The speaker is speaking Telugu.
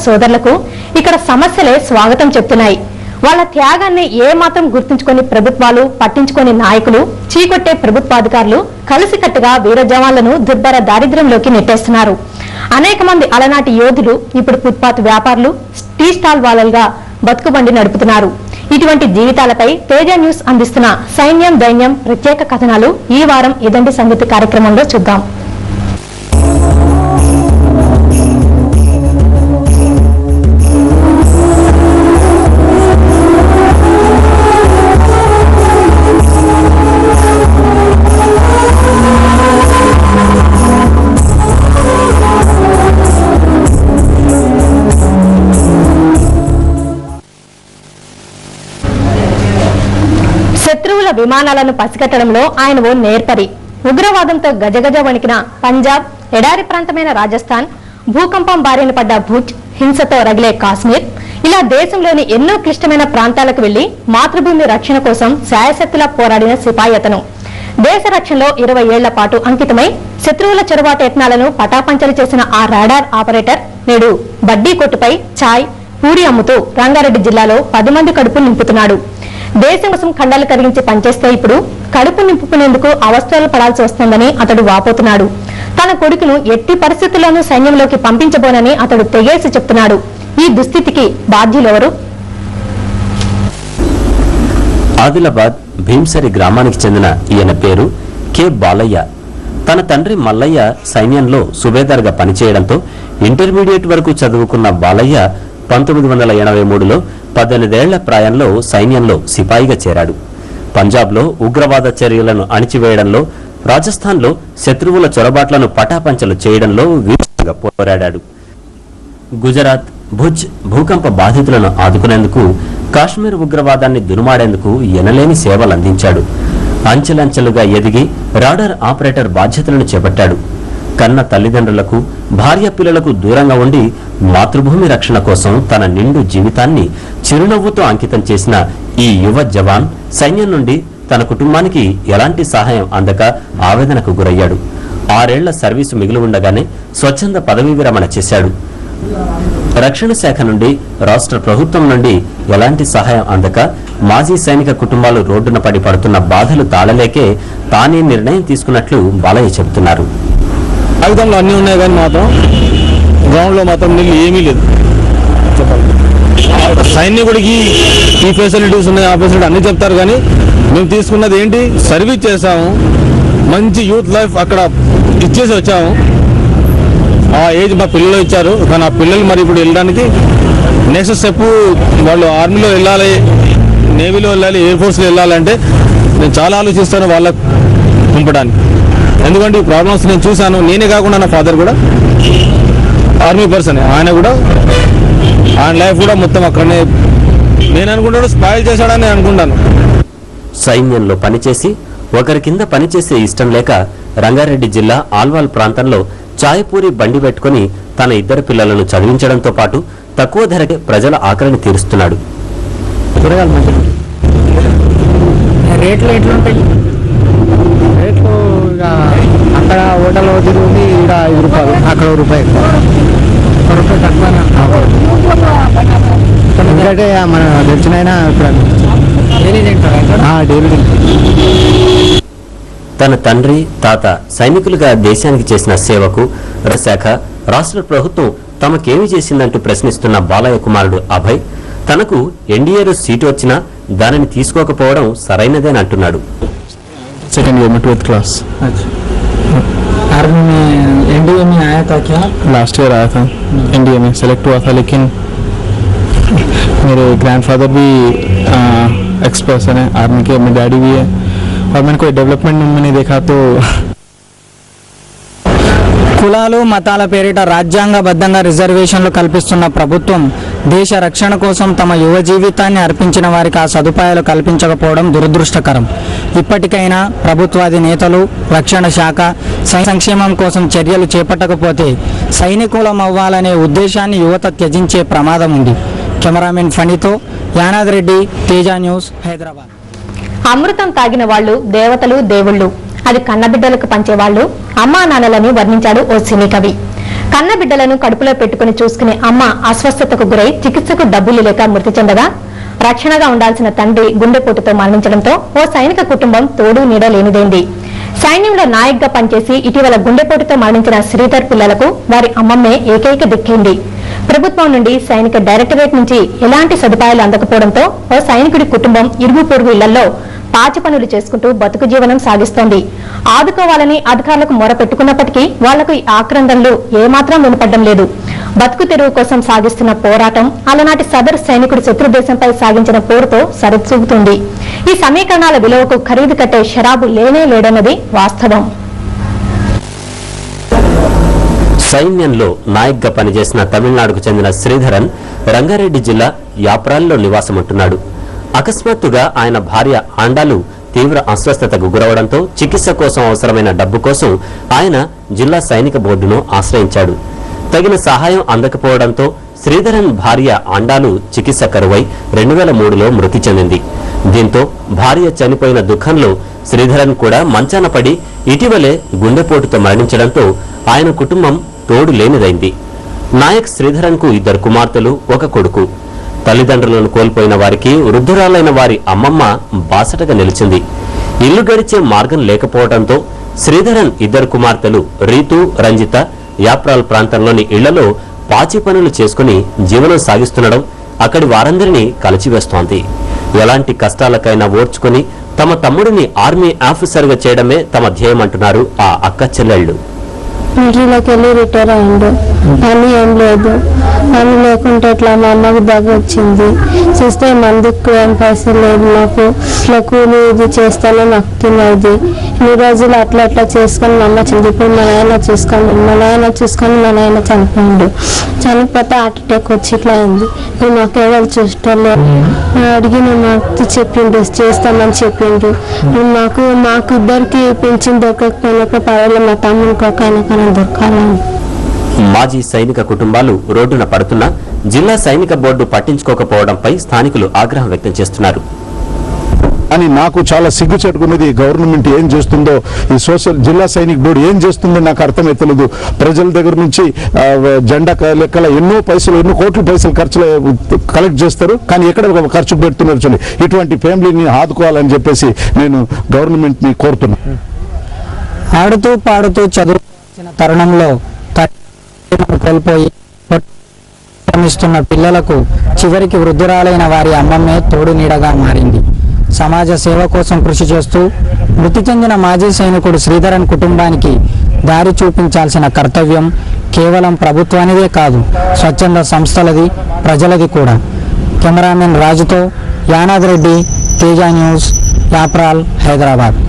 సోదరులకు ఇక్కడ సమస్యలే స్వాగతం చెప్తున్నాయి. వాళ్ళ త్యాగాన్ని ఏమాత్రం గుర్తుంచుకొని ప్రభుత్వాలు, పట్టించుకొని నాయకులు, చీకొట్టే ప్రభుత్వాధికారులు కలిసికట్టుగా వీర జవాన్లను దుర్భర దారిద్ర్యంలోకి నెట్టేస్తున్నారు. అనేక మంది అలనాటి యోధులు ఇప్పుడు ఫుట్పాత్ వ్యాపారులు, టీ స్టాల్ వాళ్ళుగా బతుకుబండి నడుపుతున్నారు. ఇటువంటి జీవితాలపై తేజ న్యూస్ అందిస్తున్న సైన్యం దైన్యం ప్రత్యేక కథనాలు ఈ వారం ఇదండి సంగతి కార్యక్రమంలో చూద్దాం. శత్రువుల విమానాలను పసిగట్టడంలో ఆయన ఓ నేర్పరి. ఉగ్రవాదంతో గజగజ వణికిన పంజాబ్, ఎడారి ప్రాంతమైన రాజస్థాన్, భూకంపం బారిన పడ్డ భుజ్, హింసతో రగిలే కాశ్మీర్, ఇలా దేశంలోని ఎన్నో క్లిష్టమైన ప్రాంతాలకు వెళ్లి మాతృభూమి రక్షణ కోసం శాయశక్తిలా పోరాడిన సిపాయి అతను. దేశ రక్షణలో 20 ఏళ్ల పాటు అంకితమై శత్రువుల చొరబాటు యత్నాలను పటాపంచలు చేసిన ఆ రాడార్ ఆపరేటర్ నేడు బడ్డీ కొట్టుపై ఛాయ్, పూరి అమ్ముతూ రంగారెడ్డి జిల్లాలో 10 మంది కడుపు నింపుతున్నాడు. దేశం కోసం కండలు కరిగించి పనిచేస్తే ఇప్పుడు కడుపు నింపుకునేందుకు అవస్థలు పడాల్సి వస్తుందని అతడు వాపోతున్నాడు. తన కొడుకును ఎట్టి పరిస్థితుల్లోనూ సైన్యంలోకి పంపించబోనని అతడు తెగేసి చెప్తున్నాడు. ఈ దుస్థితికి బాధ్యులెవరు? ఆదిలాబాద్ భీంసరి గ్రామానికి చెందిన ఈయన పేరు కె బాలయ్య. తన తండ్రి మల్లయ్య సైన్యంలో సుబేదార్గా పనిచేయడంతో ఇంటర్మీడియట్ వరకు చదువుకున్న బాలయ్య 1983లో 18 ఏళ్ల ప్రాయంలో సైన్యంలో సిపాయిగా చేరాడు. పంజాబ్లో ఉగ్రవాద చర్యలను అణిచివేయడంలో, రాజస్థాన్లో శత్రువుల చొరబాట్లను పటాపంచలు చేయడంలో వీరంగా పోరాడాడు. గుజరాత్, భుజ్ భూకంప బాధితులను ఆదుకునేందుకు, కాశ్మీర్ ఉగ్రవాదాన్ని దునుమాడేందుకు ఎనలేని సేవలందించాడు. అంచెలంచెలుగా ఎదిగి రాడార్ ఆపరేటర్ బాధ్యతలను చేపట్టాడు. కన్న తల్లిదండ్రులకు, భార్య పిల్లలకు దూరంగా ఉండి మాతృభూమి రక్షణ కోసం తన నిండు జీవితాన్ని చిరునవ్వుతో అంకితం చేసిన ఈ యువ జవాన్ సైన్యం నుండి తన కుటుంబానికి ఎలాంటి సహాయం అందక ఆవేదనకు గురయ్యాడు. 6 ఏళ్ల సర్వీసు మిగిలి ఉండగానే స్వచ్ఛంద పదవీ విరమణ చేశాడు. రక్షణ శాఖ నుండి, రాష్ట్ర ప్రభుత్వం నుండి ఎలాంటి సహాయం అందక మాజీ సైనిక కుటుంబాలు రోడ్డున పడి పడుతున్న బాధలు తాళలేకే తానే నిర్ణయం తీసుకున్నట్లు బాలయ్య చెబుతున్నారు. కాగితంలో అన్నీ ఉన్నాయి కానీ మాత్రం గ్రౌండ్లో మాత్రం నీళ్ళు ఏమీ లేదు. చెప్పాలి, సైనికుడికి ఈ ఫెసిలిటీస్ ఉన్నాయి, ఆ ఫెసిలిటీ అన్నీ చెప్తారు కానీ మేము తీసుకున్నది ఏంటి, సర్వీస్ చేసాము, మంచి యూత్ లైఫ్ అక్కడ ఇచ్చేసి వచ్చాము. ఆ ఏజ్ మా పిల్లలు ఇచ్చారు కానీ ఆ పిల్లలు మరి ఇప్పుడు వెళ్ళడానికి నెక్స్ట్ స్టెప్ వాళ్ళు ఆర్మీలో వెళ్ళాలి, నేవీలో వెళ్ళాలి, ఎయిర్ ఫోర్స్లో వెళ్ళాలంటే నేను చాలా ఆలోచిస్తాను వాళ్ళకు పంపడానికి. ఎందుకంటే ఈ ప్రాబ్లమ్స్ నేను చూశాను. నేనే కాకుండా నా ఫాదర్ కూడా ఆర్మీ పర్సన్, ఆయన కూడా ఆయన లైఫ్ కూడా మొత్తం అక్కడనే నేను అనుకుంటాను స్పాయిల్ చేశాడని అనుకుంటాను. సైన్యంలో పనిచేసి ఒకరి కింద పనిచేసే ఇష్టం లేక రంగారెడ్డి జిల్లా ఆల్వాల్ ప్రాంతంలో చాయపూరి బండి పెట్టుకుని తన 2 పిల్లలను చదివించడంతో పాటు తక్కువ ధరకే ప్రజల ఆకలిని తీరుస్తున్నాడు. రేట్లు ఎట్లుంటాయి? రేట్లు అక్కడ హోటల్లో తిరుగుంది, ఇక్కడ 5 రూపాయలు, అక్కడ ₹1, ₹1 తక్కువ. ఎందుకంటే మన తెచ్చినైనా డైలీ తన తండ్రి, తాత సైనికులుగా దేశానికి చేసిన సేవకు శాఖ, రాష్ట్ర ప్రభుత్వం తమకేమి చేసిందంటూ ప్రశ్నిస్తున్న బాలయ్య కుమారుడు అభయ్ తనకు ఎన్డీఏలో సీటు వచ్చినా దానిని తీసుకోకపోవడం సరైనదేనంటున్నాడు. सेकंड ईयर में 12th क्लास। आर्मी में एनडीए में आया था क्या? लास्ट ईयर आया था, एनडीए में सेलेक्ट हुआ था, लेकिन मेरे ग्रैंडफादर भी एक्स पर्सन है आर्मी के, मेरे डैडी भी है, और मैंने कोई डेवलपमेंट मैंने देखा तो కులాలు మతాల పేరిట రాజ్యాంగబద్ధంగా రిజర్వేషన్లు కల్పిస్తున్న ప్రభుత్వం దేశ రక్షణ కోసం తమ యువ జీవితాన్ని అర్పించిన వారికి ఆ సదుపాయాలు కల్పించకపోవడం దురదృష్టకరం. ఇప్పటికైనా ప్రభుత్వాది నేతలు, రక్షణ శాఖ సంక్షేమం కోసం చర్యలు చేపట్టకపోతే సైనికులం అవ్వాలనే ఉద్దేశాన్ని యువత త్యజించే ప్రమాదం ఉంది. కెమెరామెన్ ఫణితో యానాద్ రెడ్డి, తేజ న్యూస్, హైదరాబాద్. అమృతం తాగిన వాళ్ళు దేవతలు, దేవుళ్ళు, అది కన్నబిడ్డలకు పంచేవాళ్లు, అమ్మా నాన్నలని వర్ణించాడు ఓ సినీ కవి. కన్న బిడ్డలను కడుపులో పెట్టుకుని చూసుకునే అమ్మ అస్వస్థతకు గురై చికిత్సకు డబ్బులు లేక మృతి చెందగా రక్షణగా ఉండాల్సిన తండ్రి గుండెపోటుతో మరణించడంతో ఓ సైనిక కుటుంబం తోడు నీడ లేనిదైంది. సైన్యంలో నాయక్గా పనిచేసి ఇటీవల గుండెపోటుతో మరణించిన శ్రీధర్ పిల్లలకు వారి అమ్మమ్మే ఏకైక దిక్కింది. ప్రభుత్వం నుండి సైనిక డైరెక్టరేట్ నుంచి ఎలాంటి సదుపాయాలు అందకపోవడంతో ఓ సైనికుడి కుటుంబం ఇరుగు పొరుగు ఇళ్లలో పాచి పనులు చేసుకుంటూ బతుకు జీవనం సాగిస్తోంది. ఆదుకోవాలని అధికారులకు మొరపెట్టుకున్నప్పటికీ వాళ్లకు ఈ ఆక్రందనలు ఏమాత్రం వినపడడం లేదు. బతుకు తెరువు కోసం సాగిస్తున్న పోరాటం అలనాటి సదరు సైనికుడు శత్రు దేశంపై సాగించిన పోరుతో సరితూగుతుంది. ఈ సమీకరణాల విలువకు ఖరీదు కట్టే షరాబు లేనే లేడన్నది వాస్తవం. సైన్యంలో నాయక్గా పనిచేసిన తమిళనాడుకు చెందిన శ్రీధరన్ రంగారెడ్డి జిల్లా యాప్రాల్లో నివాసముంటున్నాడు. అకస్మాత్తుగా ఆయన భార్య ఆండాలు తీవ్ర అస్వస్థతకు గురవడంతో చికిత్స కోసం అవసరమైన డబ్బు కోసం ఆయన జిల్లా సైనిక బోర్డును ఆశ్రయించాడు. తగిన సహాయం అందకపోవడంతో శ్రీధరన్ భార్య ఆండాలు చికిత్స కరువై 2003లో మృతి చెందింది. దీంతో భార్య చనిపోయిన దుఃఖంలో శ్రీధరన్ కూడా మంచాన పడి ఇటీవలే గుండెపోటుతో మరణించడంతో ఆయన కుటుంబం తోడు లేనిదైంది. నాయక్ శ్రీధరన్ కు 2 కుమార్తెలు, 1 కొడుకు. తల్లిదండ్రులను కోల్పోయిన వారికి వృద్ధురాలైన వారి అమ్మమ్మ బాసటగా నిలిచింది. ఇల్లు గడిచే మార్గం లేకపోవడంతో శ్రీధరన్ 2 కుమార్తెలు రీతు, రంజిత యాప్రాల్ ప్రాంతంలోని ఇళ్లలో పాచి పనులు చేసుకుని జీవనం సాగిస్తుండడం అక్కడి వారందరినీ కలిచివేస్తోంది. ఎలాంటి కష్టాలకైనా ఓర్చుకుని తమ తమ్ముడిని ఆర్మీ ఆఫీసర్గా చేయడమే తమ ధ్యేయమంటున్నారు ఆ అక్క చెల్లెళ్లు. మిలిటరీలోకి వెళ్ళి రిటైర్ అయ్యిండు. పని ఏం లేదు. పని లేకుంటే ఇట్లా మా అమ్మకు దగ్గర వచ్చింది. చూస్తే మందుకు ఏం పైసలు లేదు. నాకు ఇట్లా కూలి ఇది చేస్తానో నాకు తినది. ఇన్ని రోజులు అట్లా అట్లా చేసుకొని మా అమ్మ చనిపోయి మా నాయన చూసుకొని మా నాయన చనిపోయిండు. చనిపోతే హార్ట్ అటాక్ వచ్చి ఇట్లా అయింది. నేను మాకు ఎవరు చూసుకోలే అడిగి నేను మాకు చెప్పిండు చేస్తామని చెప్పిండు. మాకు ఇద్దరికి పెంచిన దొరకకపోయినా పర్వాలేదు, మా తమ్మునికి ఒక ఆయన దొరకాలని. మాజీ సైనిక కుటుంబాలు రోడ్డున పడుతున్నా జిల్లా సైనిక బోర్డు పట్టించుకోకపోవడంపై స్థానికులు ఆగ్రహం వ్యక్తం చేస్తున్నారు. అని నాకు చాలా సిగ్గు చెట్టుకున్నది. గవర్నమెంట్ ఏం చేస్తుందో, ఈ సోషల్ జిల్లా సైనిక బోర్డు ఏం చేస్తుందో నాకు అర్థమైతలేదు. ప్రజల దగ్గర నుంచి జెండా లెక్కల ఎన్నో కోట్ల పైసలు ఖర్చులు కలెక్ట్ చేస్తారు, కానీ ఎక్కడ ఖర్చు పెడుతున్నారు. చూడండి, ఇటువంటి ఫ్యామిలీని ఆదుకోవాలని చెప్పేసి నేను గవర్నమెంట్ ని కోరుతున్నాను. ఆడుతూ పాడుతూ చదువు తరుణంలో కోల్పోయి శ్రమిస్తున్న పిల్లలకు చివరికి వృద్ధురాలైన వారి అమ్మమ్మే తోడు నీడగా మారింది. సమాజ సేవ కోసం కృషి చేస్తూ మృతి చెందిన మాజీ సైనికుడు శ్రీధరన్ కుటుంబానికి దారి చూపించాల్సిన కర్తవ్యం కేవలం ప్రభుత్వానిదే కాదు, స్వచ్ఛంద సంస్థలది, ప్రజలది కూడా. కెమెరామెన్ రాజుతో యానాద్ రెడ్డి, తేజ న్యూస్, యాప్రాల్, హైదరాబాద్.